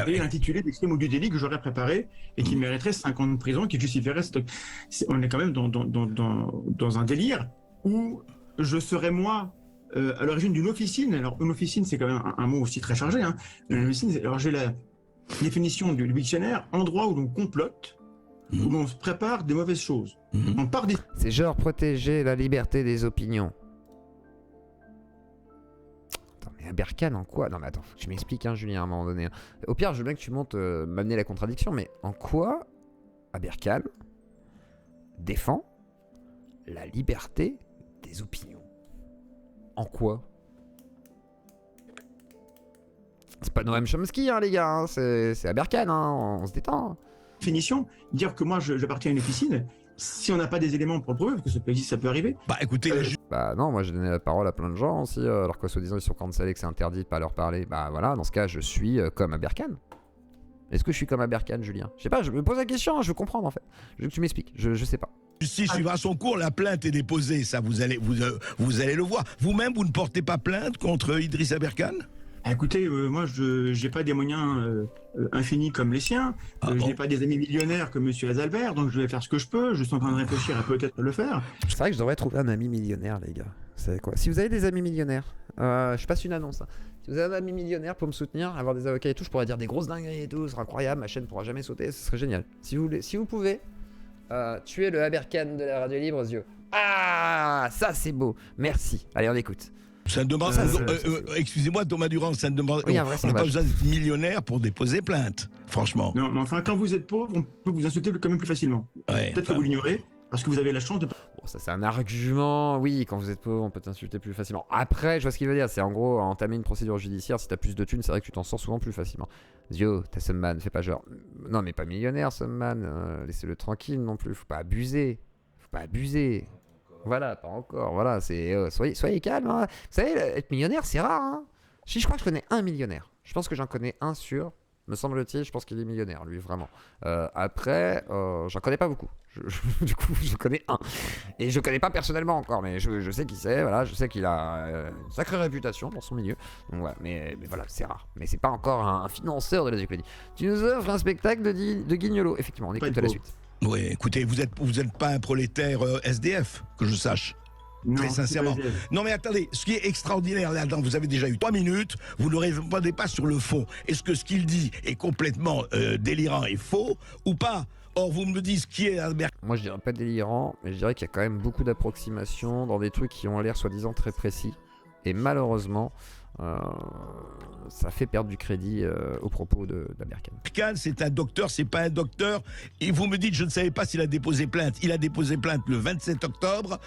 Et l'intitulé des crimes ou du délit que j'aurais préparé et qui mériterait 5 ans de prison, qui justifierait on est quand même dans un délire où je serais moi à l'origine d'une officine. Alors une officine, c'est quand même un mot aussi très chargé, hein. Une officine, alors j'ai la définition du dictionnaire: endroit où l'on complote, où l'on se prépare des mauvaises choses. On part des... C'est genre protéger la liberté des opinions. Aberkan en quoi? Non mais attends, faut que tu m'expliques, hein, Julien, à un moment donné. Au pire, je veux bien que tu montes m'amener la contradiction, mais en quoi Aberkan défend la liberté des opinions? En quoi? C'est pas Noam Chomsky, hein, les gars, hein, c'est Aberkan, hein, on se détend. Finition, dire que moi j'appartiens à une officine, si on n'a pas des éléments pour le prouver, parce que ça peut arriver. Bah écoutez, bah non, moi j'ai donné la parole à plein de gens aussi, alors que soi-disant ils sont cancellés et que c'est interdit de pas leur parler. Bah voilà, dans ce cas, je suis comme Aberkan. Est-ce que je suis comme Aberkan, Julien? Je sais pas, je me pose la question, je veux comprendre en fait. Je veux que tu m'expliques, je sais pas. Justice suivra son cours, la plainte est déposée, ça vous allez le voir. Vous-même, vous ne portez pas plainte contre Idriss Aberkan? Écoutez, moi, je n'ai pas des moyens infinis comme les siens. Je n'ai pas des amis millionnaires comme M. Azalbert, donc je vais faire ce que je peux. Je suis en train de réfléchir à peut-être le faire. C'est vrai que je devrais trouver un ami millionnaire, les gars. Vous savez quoi? Si vous avez des amis millionnaires, je passe une annonce. Hein. Si vous avez un ami millionnaire pour me soutenir, avoir des avocats et tout, je pourrais dire des grosses dingueries et tout, ce serait incroyable, ma chaîne pourra jamais sauter, ce serait génial. Si vous pouvez, tuer le Aberkan de la radio libre aux yeux. Ah, ça c'est beau. Merci. Allez, on écoute. Ça ne demande excusez-moi Thomas Durand, ça ne demande on n'a pas besoin d'être millionnaire pour déposer plainte, franchement. Non, mais enfin, quand vous êtes pauvre, on peut vous insulter quand même plus facilement. Ouais, peut-être que vous l'ignorez, parce que vous avez la chance de... Bon, ça c'est un argument, oui, quand vous êtes pauvre, on peut t'insulter plus facilement. Après, je vois ce qu'il veut dire, c'est en gros, entamer une procédure judiciaire, si t'as plus de thunes, c'est vrai que tu t'en sors souvent plus facilement. Zio, t'as Summan, fais pas genre... Non mais pas millionnaire, Summan, laissez-le tranquille non plus, faut pas abuser. Voilà, pas encore, voilà, c'est... soyez calme, hein. Vous savez, être millionnaire, c'est rare, hein. Je crois que je connais un millionnaire. Je pense que j'en connais un sûr, me semble-t-il, je pense qu'il est millionnaire, lui, vraiment. Après, j'en connais pas beaucoup. Du coup, je connais un. Et je connais pas personnellement encore, mais je sais qui c'est, voilà, je sais qu'il a une sacrée réputation dans son milieu. Donc voilà, mais voilà, c'est rare. Mais c'est pas encore un financeur de la Zéclonie. Tu nous offres un spectacle de Guignolo. Effectivement, on écoute à la suite. Oui, écoutez, vous êtes pas un prolétaire SDF, que je sache. Non, très sincèrement. Non mais attendez, ce qui est extraordinaire là-dedans, vous avez déjà eu 3 minutes, vous ne répondez pas sur le fond. Est-ce que ce qu'il dit est complètement délirant et faux ou pas? Or vous me dites qui est Albert. Moi je dirais pas délirant, mais je dirais qu'il y a quand même beaucoup d'approximations dans des trucs qui ont l'air soi-disant très précis. Et malheureusement, ça fait perdre du crédit aux propos d'Aberkan. Aberkan, c'est un docteur, c'est pas un docteur. Et vous me dites, je ne savais pas s'il a déposé plainte. Il a déposé plainte le 27 octobre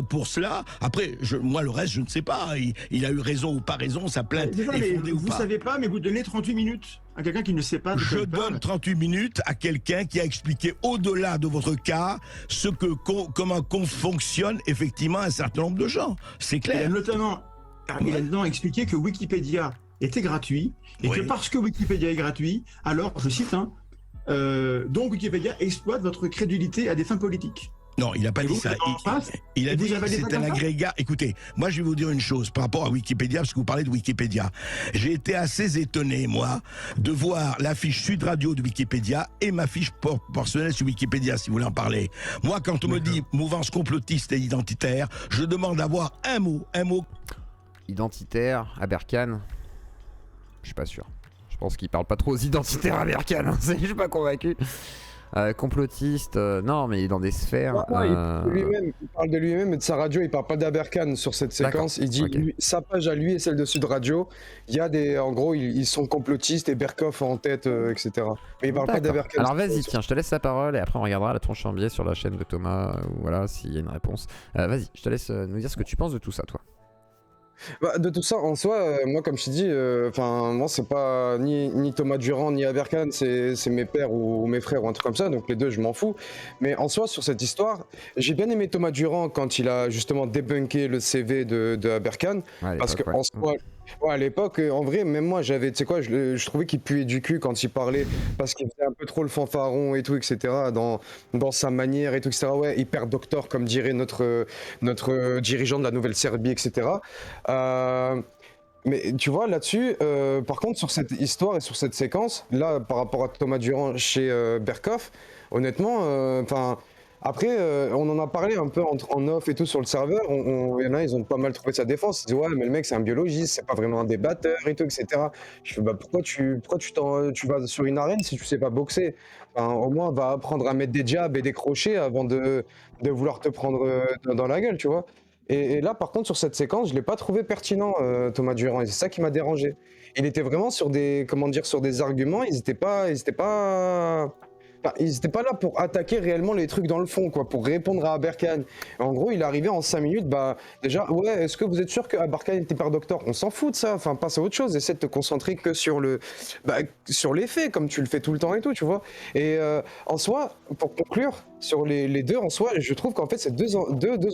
pour cela. Après, moi, le reste, je ne sais pas. Il a eu raison ou pas raison, sa plainte est fondée ou pas. Vous ne savez pas, mais vous donnez 38 minutes à quelqu'un qui ne sait pas. Je donne 38 minutes à quelqu'un qui a expliqué au-delà de votre cas comment fonctionne effectivement un certain nombre de gens. C'est clair. Il a notamment expliqué que Wikipédia était gratuit, et que parce que Wikipédia est gratuit, alors, je cite, donc Wikipédia exploite votre crédulité à des fins politiques. Non, il n'a pas dit ça. Il a dit que c'est un agrégat. Écoutez, moi je vais vous dire une chose par rapport à Wikipédia, parce que vous parlez de Wikipédia. J'ai été assez étonné, moi, de voir la fiche Sud Radio de Wikipédia et ma fiche personnelle sur Wikipédia, si vous voulez en parler. Moi, quand on me dit mouvance complotiste et identitaire, je demande d'avoir un mot. Identitaire, Aberkan, je suis pas sûr. Je pense qu'il parle pas trop aux identitaires Aberkan, hein. Je suis pas convaincu. Complotiste, non, mais il est dans des sphères. Il parle de lui-même et de sa radio. Il parle pas d'Aberkan sur cette séquence. Il dit sa page à lui et celle de Sud Radio. Il y a des, en gros, ils sont complotistes et Berkoff en tête, etc. Mais il parle pas d'Aberkan. Alors vas-y, tiens, je te laisse la parole et après on regardera la tronche en biais sur la chaîne de Thomas. Voilà, s'il y a une réponse. Vas-y, je te laisse nous dire ce que tu penses de tout ça, toi. Bah, de tout ça, en soi, moi, comme je t'ai dit, moi, c'est pas ni Thomas Durand ni Aberkan, c'est mes pères ou mes frères ou un truc comme ça, donc les deux, je m'en fous. Mais en soi, sur cette histoire, j'ai bien aimé Thomas Durand quand il a justement débunké le CV de Aberkan, parce qu'en soi, à l'époque, en vrai, même moi, j'avais, tu sais quoi, je trouvais qu'il puait du cul quand il parlait, parce qu'il faisait un peu trop le fanfaron et tout, etc., dans sa manière et tout, etc., ouais, hyper docteur, comme dirait notre dirigeant de la Nouvelle-Serbie, etc. Mais tu vois, là-dessus, par contre, sur cette histoire et sur cette séquence, là, par rapport à Thomas Durand chez Berkoff, honnêtement, après, on en a parlé un peu en off et tout sur le serveur. Il y en a, ils ont pas mal trouvé sa défense. Ils disent ouais, mais le mec c'est un biologiste, c'est pas vraiment un débatteur et tout, etc. Je fais bah pourquoi tu vas sur une arène si tu sais pas boxer? Au moins va apprendre à mettre des jabs et des crochets avant de vouloir te prendre dans la gueule, tu vois. Et là, par contre, sur cette séquence, je l'ai pas trouvé pertinent, Thomas Durand. Et c'est ça qui m'a dérangé. Il était vraiment sur des arguments. Ils étaient pas là pour attaquer réellement les trucs dans le fond, quoi, pour répondre à Aberkan. En gros, il est arrivé en 5 minutes, déjà, ouais, est-ce que vous êtes sûr que Aberkan était par docteur? On s'en fout de ça, passe à autre chose, essaie de te concentrer que sur sur les faits, comme tu le fais tout le temps et tout, tu vois. Et en soi, pour conclure, sur les deux, en soi, je trouve qu'en fait, c'est deux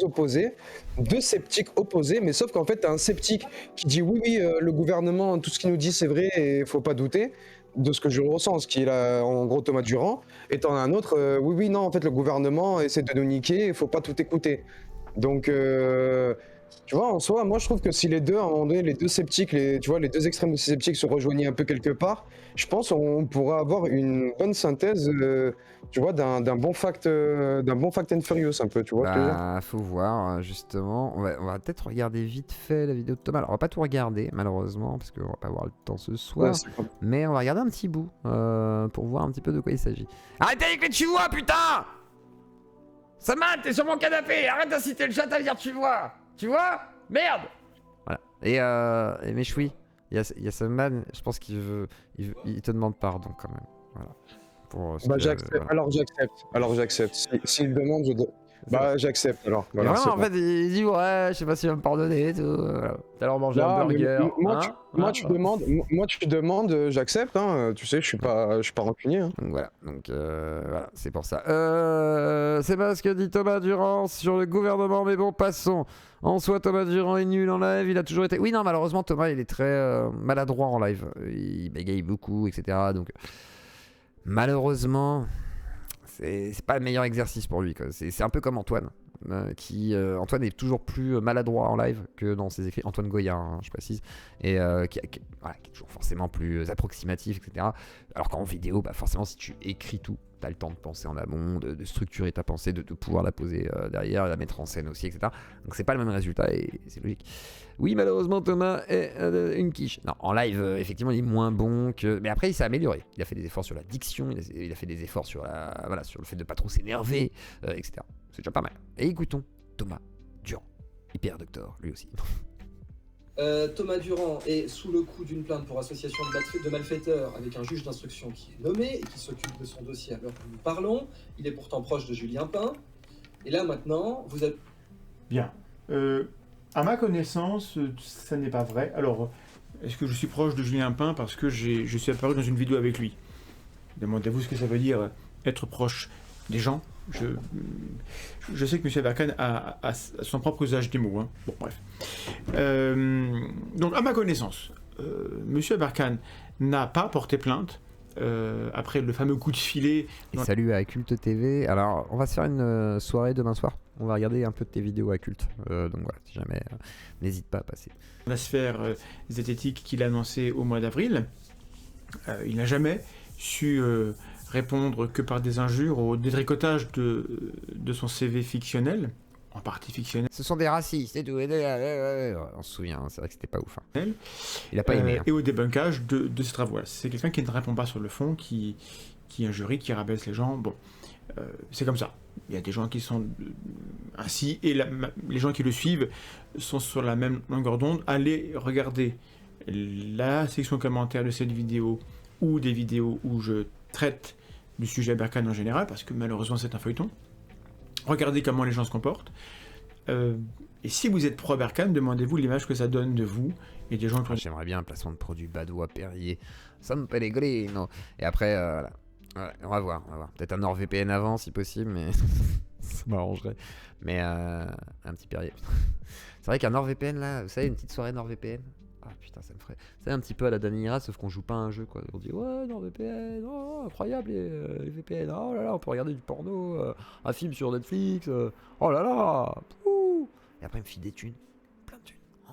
opposés, deux sceptiques opposés, mais sauf qu'en fait, t'as un sceptique qui dit oui, le gouvernement, tout ce qu'il nous dit, c'est vrai et faut pas douter de ce que je ressens, ce qui est là, en gros Thomas Durand, étant un autre, oui, non, en fait, le gouvernement essaie de nous niquer, il faut pas tout écouter. Donc, tu vois, en soi, moi, je trouve que si les deux, à un moment donné, les deux sceptiques, les deux extrêmes de ces sceptiques se rejoignaient un peu quelque part, je pense qu'on pourra avoir une bonne synthèse, tu vois, d'un bon fact and furious, un peu, tu vois. Faut voir, justement. On va peut-être regarder vite fait la vidéo de Thomas. Alors, on va pas tout regarder, malheureusement, parce qu'on va pas avoir le temps ce soir. Ouais, mais on va regarder un petit bout, pour voir un petit peu de quoi il s'agit. Arrêtez avec les tu vois, putain! Samad, t'es sur mon canapé! Arrête d'inciter le chat à dire tu vois! Tu vois? Merde! Voilà. Et Méchoui, il y a Samad, je pense qu'il te demande pardon quand même. Voilà. J'accepte. Voilà. Alors j'accepte. S'il demande, j'accepte alors. Voilà, vraiment, en fait, il dit ouais, je sais pas s'il va me pardonner et tout. Voilà. T'as alors mangé un burger. Moi, tu demandes, j'accepte. Hein, tu sais, je suis pas rancunier. Hein. Donc voilà. Voilà, c'est pour ça. C'est pas ce que dit Thomas Durand sur le gouvernement, mais bon, passons. En soi, Thomas Durand est nul en live. Il a toujours été. Oui, non, malheureusement, Thomas, il est très maladroit en live. Il bégaye beaucoup, etc. Donc, malheureusement. C'est pas le meilleur exercice pour lui, quoi. C'est un peu comme Antoine, Antoine est toujours plus maladroit en live que dans ses écrits. Antoine Goya, hein, je précise, et qui est toujours forcément plus approximatif, etc. Alors qu'en vidéo, forcément, si tu écris tout, t'as le temps de penser en amont, de structurer ta pensée, de pouvoir la poser derrière, la mettre en scène aussi, etc. Donc c'est pas le même résultat et c'est logique. Oui, malheureusement, Thomas est une quiche. Non, en live, effectivement, il est moins bon que... Mais après, il s'est amélioré. Il a fait des efforts sur la diction, il a fait des efforts sur sur le fait de pas trop s'énerver, etc. C'est déjà pas mal. Et écoutons Thomas Durand, hyper docteur, lui aussi. Thomas Durand est sous le coup d'une plainte pour association de malfaiteurs avec un juge d'instruction qui est nommé et qui s'occupe de son dossier à l'heure où nous parlons. Il est pourtant proche de Julien Pain. Et là, maintenant, vous êtes... Bien. À ma connaissance, ça n'est pas vrai. Alors, est-ce que je suis proche de Julien Pain parce que je suis apparu dans une vidéo avec lui? Demandez-vous ce que ça veut dire être proche des gens. Je sais que M. Aberkan a son propre usage des mots. Hein. Bon, bref. Donc, à ma connaissance, Monsieur Aberkan n'a pas porté plainte après le fameux coup de filet. Et salut à Culte TV. Alors, on va se faire une soirée demain soir. On va regarder un peu de tes vidéos à Culte. Donc voilà, si jamais, n'hésite pas à passer. La sphère zététique qu'il a annoncé au mois d'avril, il n'a jamais su répondre que par des injures au détricotage de son CV fictionnel, en partie fictionnel. Ce sont des racistes et tout. On se souvient, c'est vrai que c'était pas ouf. Hein. Il a pas aimé. Hein. Et au débunkage de ses travaux. C'est quelqu'un qui ne répond pas sur le fond, qui injurie, qui rabaisse les gens. Bon, c'est comme ça. Il y a des gens qui sont ainsi, et les gens qui le suivent sont sur la même longueur d'onde. Allez regarder la section commentaire de cette vidéo, ou des vidéos où je traite du sujet Aberkan en général, parce que malheureusement c'est un feuilleton. Regardez comment les gens se comportent. Et si vous êtes pro Aberkan, demandez-vous l'image que ça donne de vous et des gens. J'aimerais bien un placement de produit Badois Perrier, San Pellegrino. Et après, voilà. Ouais, on va voir. Peut-être un NordVPN avant si possible, mais ça m'arrangerait. Mais un petit Perrier. C'est vrai qu'un NordVPN là, vous savez, une petite soirée NordVPN. Ah putain, ça me ferait. C'est un petit peu à la Danira, sauf qu'on joue pas à un jeu quoi. On dit ouais, NordVPN, oh, incroyable les VPN, oh là là, on peut regarder du porno, un film sur Netflix, oh là là, pouh. Et après il me file des thunes, plein de thunes. Oh,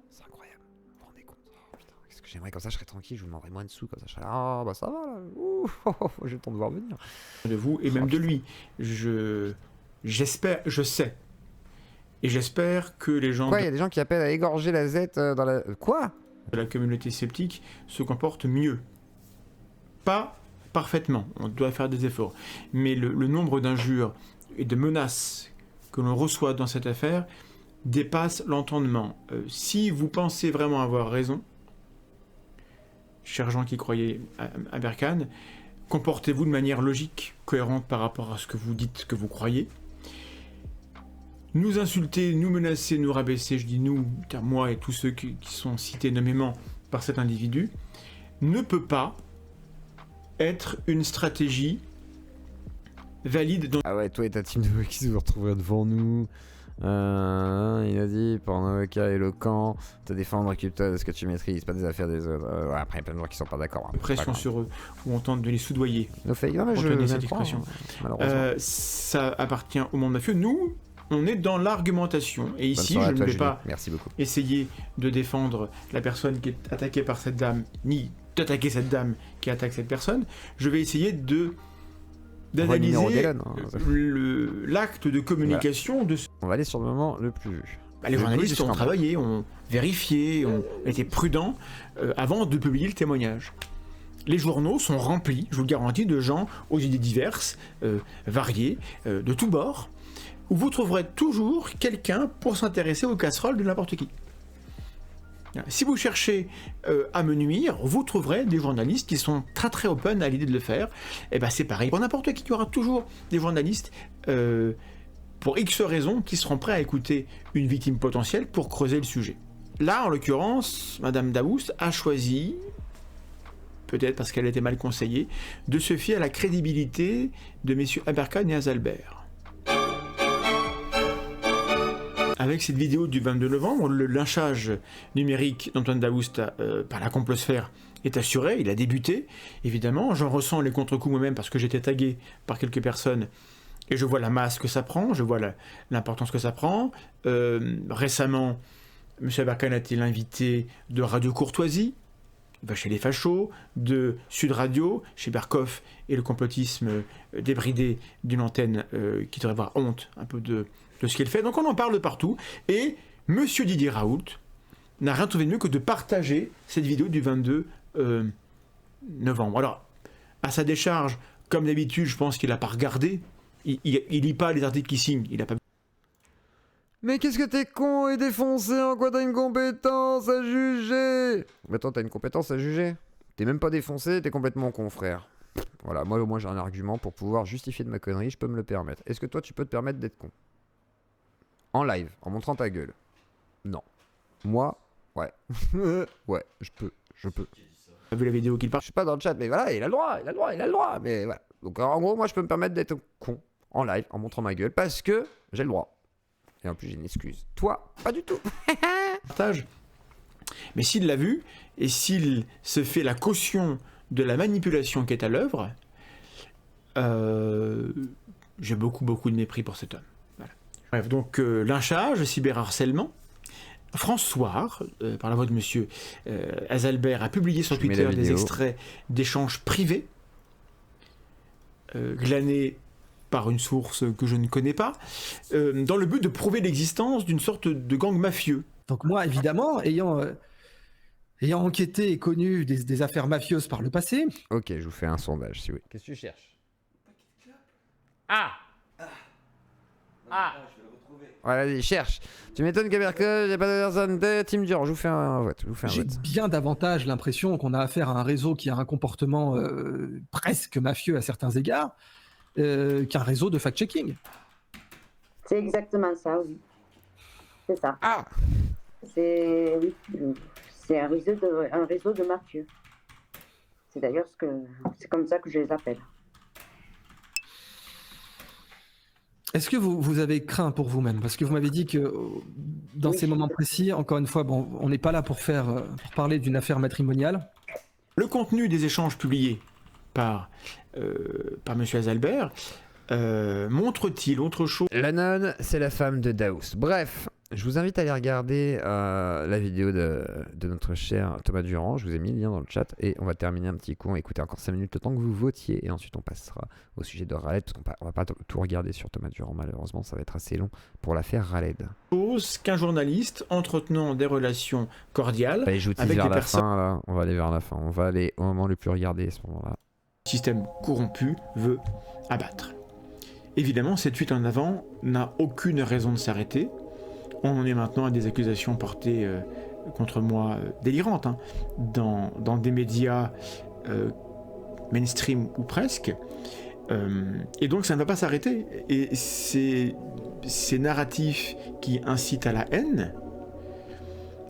c'est incroyable, vous vous rendez compte. Oh putain, qu'est-ce que j'aimerais comme ça, je serais tranquille, je vous demanderais moins de sous, comme ça je serais là, ah bah ça va là, j'ai le temps de voir venir. De vous et même de lui. J'espère, je sais. Et j'espère que les gens... Quoi, il y a des gens qui appellent à égorger la Z dans la... Quoi ? La communauté sceptique se comporte mieux. Pas parfaitement, on doit faire des efforts. Mais le nombre d'injures et de menaces que l'on reçoit dans cette affaire dépasse l'entendement. Si vous pensez vraiment avoir raison, chers gens qui croyaient à Aberkan, comportez-vous de manière logique, cohérente par rapport à ce que vous dites que vous croyez. Nous insulter, nous menacer, nous rabaisser, je dis nous, car moi et tous ceux qui sont cités nommément par cet individu, ne peut pas être une stratégie valide dans... Ah ouais, toi et ta team de qui vous retrouverez devant nous. Il a dit, pour un avocat éloquent, te défendre, occupe-toi de ce que tu maîtrises, pas des affaires des autres. Ouais, après, il y a plein de gens qui sont pas d'accord. Hein, pression sur eux, ou on tente de les soudoyer. No fake, non, mais je cette expression. Ça appartient au monde mafieux. Nous, on est dans l'argumentation. Et ici, je ne vais pas essayer de défendre la personne qui est attaquée par cette dame, ni d'attaquer cette dame qui attaque cette personne. Je vais essayer d'analyser l'acte de communication de ce... On va aller sur le moment le plus vu. Les journalistes ont travaillé, ont vérifié, ont été prudents avant de publier le témoignage. Les journaux sont remplis, je vous le garantis, de gens aux idées diverses, variées, de tous bords, où vous trouverez toujours quelqu'un pour s'intéresser aux casseroles de n'importe qui. Si vous cherchez à me nuire, vous trouverez des journalistes qui sont très très open à l'idée de le faire. Et ben c'est pareil pour n'importe qui, il y aura toujours des journalistes pour X raisons qui seront prêts à écouter une victime potentielle pour creuser le sujet. Là, en l'occurrence, Madame Daoust a choisi, peut-être parce qu'elle était mal conseillée, de se fier à la crédibilité de messieurs Aberkan et Azalbert. Avec cette vidéo du 22 novembre, le lynchage numérique d'Antoine Daoust par la complosphère est assuré, il a débuté, évidemment. J'en ressens les contre-coups moi-même parce que j'étais tagué par quelques personnes et je vois la masse que ça prend, je vois l'importance que ça prend. Récemment, M. Aberkan a été l'invité de Radio Courtoisie, il va chez les fachos, de Sud Radio, chez Berkoff et le complotisme débridé d'une antenne qui devrait avoir honte un peu de ce qu'elle fait. Donc on en parle partout. Et Monsieur Didier Raoult n'a rien trouvé de mieux que de partager cette vidéo du 22 novembre. Alors, à sa décharge, comme d'habitude, je pense qu'il n'a pas regardé. Il lit pas les articles qu'il signe. Il a pas... Mais qu'est-ce que t'es con et défoncé, en quoi t'as une compétence à juger? Mais toi, t'as une compétence à juger? T'es même pas défoncé, t'es complètement con, frère. Voilà, moi au moins j'ai un argument pour pouvoir justifier de ma connerie, je peux me le permettre. Est-ce que toi, tu peux te permettre d'être con? En live, en montrant ta gueule? Non. Moi, ouais. Ouais, je peux. T'as vu la vidéo qu'il parle? Je suis pas dans le chat, mais voilà, il a le droit, mais voilà. Donc en gros, moi je peux me permettre d'être con, en live, en montrant ma gueule, parce que j'ai le droit. Et en plus j'ai une excuse. Toi, pas du tout. Partage Mais s'il l'a vu, et s'il se fait la caution de la manipulation qui est à l'œuvre, j'ai beaucoup de mépris pour cet homme. Voilà. Bref, donc lynchage, cyberharcèlement. François, par la voix de monsieur Azalbert, a publié sur Twitter des extraits d'échanges privés, glanés par une source que je ne connais pas, dans le but de prouver l'existence d'une sorte de gang mafieux. Donc moi, évidemment, ayant enquêté et connu des affaires mafieuses par le passé... Ok, je vous fais un sondage, si oui. Qu'est-ce que tu cherches? Ah. Ouais, vas-y, cherche. Tu m'étonnes qu'Abercon, j'ai pas de personne de Team Durand. Je vous fais un vote. J'ai bien davantage l'impression qu'on a affaire à un réseau qui a un comportement presque mafieux à certains égards qu'un réseau de fact-checking. C'est exactement ça, oui. C'est ça. Ah. C'est un réseau de mafieux. C'est d'ailleurs c'est comme ça que je les appelle. Est-ce que vous avez craint pour vous-même? Parce que vous m'avez dit que dans ces moments précis, encore une fois, bon, on n'est pas là pour parler d'une affaire matrimoniale. Le contenu des échanges publiés par M. Azalbert montre-t-il autre chose? La nonne, c'est la femme de Daous. Bref, je vous invite à aller regarder la vidéo de notre cher Thomas Durand. Je vous ai mis le lien dans le chat et on va terminer un petit coup. On va écouter encore 5 minutes le temps que vous votiez et ensuite on passera au sujet de Raled parce qu'on va pas tout regarder sur Thomas Durand malheureusement, ça va être assez long pour l'affaire Raled. Qu'un journaliste entretenant des relations cordiales avec des personnes... Fin, là. On va aller vers la fin, on va aller au moment le plus regardé à ce moment-là. Le système corrompu veut abattre. Évidemment, cette fuite en avant n'a aucune raison de s'arrêter. On en est maintenant à des accusations portées contre moi délirantes, hein, dans des médias mainstream ou presque. Et donc ça ne va pas s'arrêter. Et ces narratifs qui incitent à la haine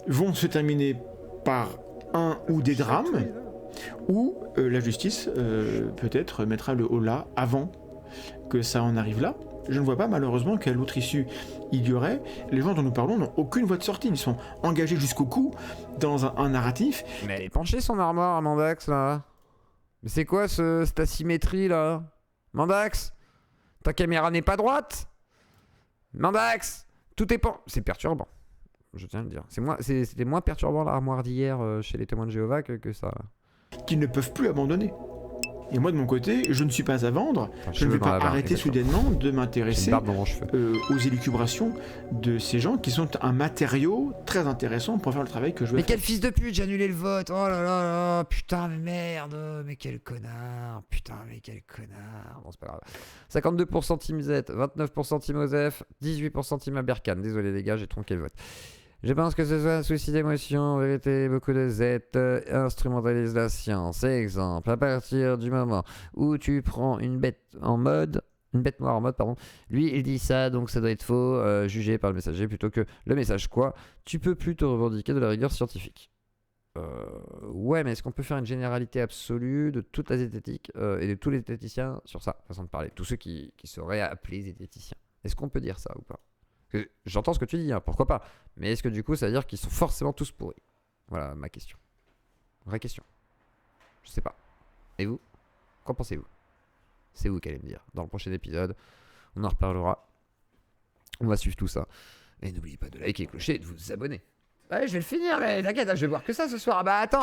vont se terminer par un ou des drames, où la justice peut-être mettra le holà avant que ça en arrive là. Je ne vois pas malheureusement quelle autre issue il y aurait. Les gens dont nous parlons n'ont aucune voie de sortie. Ils sont engagés jusqu'au cou dans un narratif. Mais elle est penchée son armoire à Mandax là. Mais c'est quoi cette asymétrie là? Mandax, ta caméra n'est pas droite. Mandax, tout est c'est perturbant. Je tiens à le dire. C'était moins perturbant l'armoire d'hier chez les témoins de Jéhovah que ça. Qu'ils ne peuvent plus abandonner. Et moi de mon côté, je ne suis pas à vendre, je ne vais pas arrêter soudainement de m'intéresser aux élucubrations de ces gens qui sont un matériau très intéressant pour faire le travail que je veux faire. Mais quel fils de pute, j'ai annulé le vote, oh là là là, putain mais merde, mais quel connard, putain mais quel connard. Bon c'est pas grave. 52% Team Z, 29% Team Osef, 18% Team Aberkan, désolé les gars, j'ai tronqué le vote. Je pense que ce soit un souci d'émotion, en vérité, beaucoup de Z instrumentalise la science. Exemple, à partir du moment où tu prends une bête noire en mode, pardon, lui il dit ça, donc ça doit être faux, jugé par le messager plutôt que le message quoi. Tu peux plus te revendiquer de la rigueur scientifique. Ouais, mais est-ce qu'on peut faire une généralité absolue de toute la zététique et de tous les zététiciens sur ça, façon de parler, tous ceux qui seraient appelés zététiciens? Est-ce qu'on peut dire ça ou pas? J'entends ce que tu dis, hein, pourquoi pas. Mais est-ce que du coup ça veut dire qu'ils sont forcément tous pourris? Voilà ma question. Vraie question. Je sais pas. Et vous? Qu'en pensez-vous? C'est vous qui allez me dire. Dans le prochain épisode, on en reparlera. On va suivre tout ça. Et n'oubliez pas de liker, clocher et de vous abonner. Ouais, je vais le finir, mais t'inquiète, je vais boire que ça ce soir. Ah bah attends,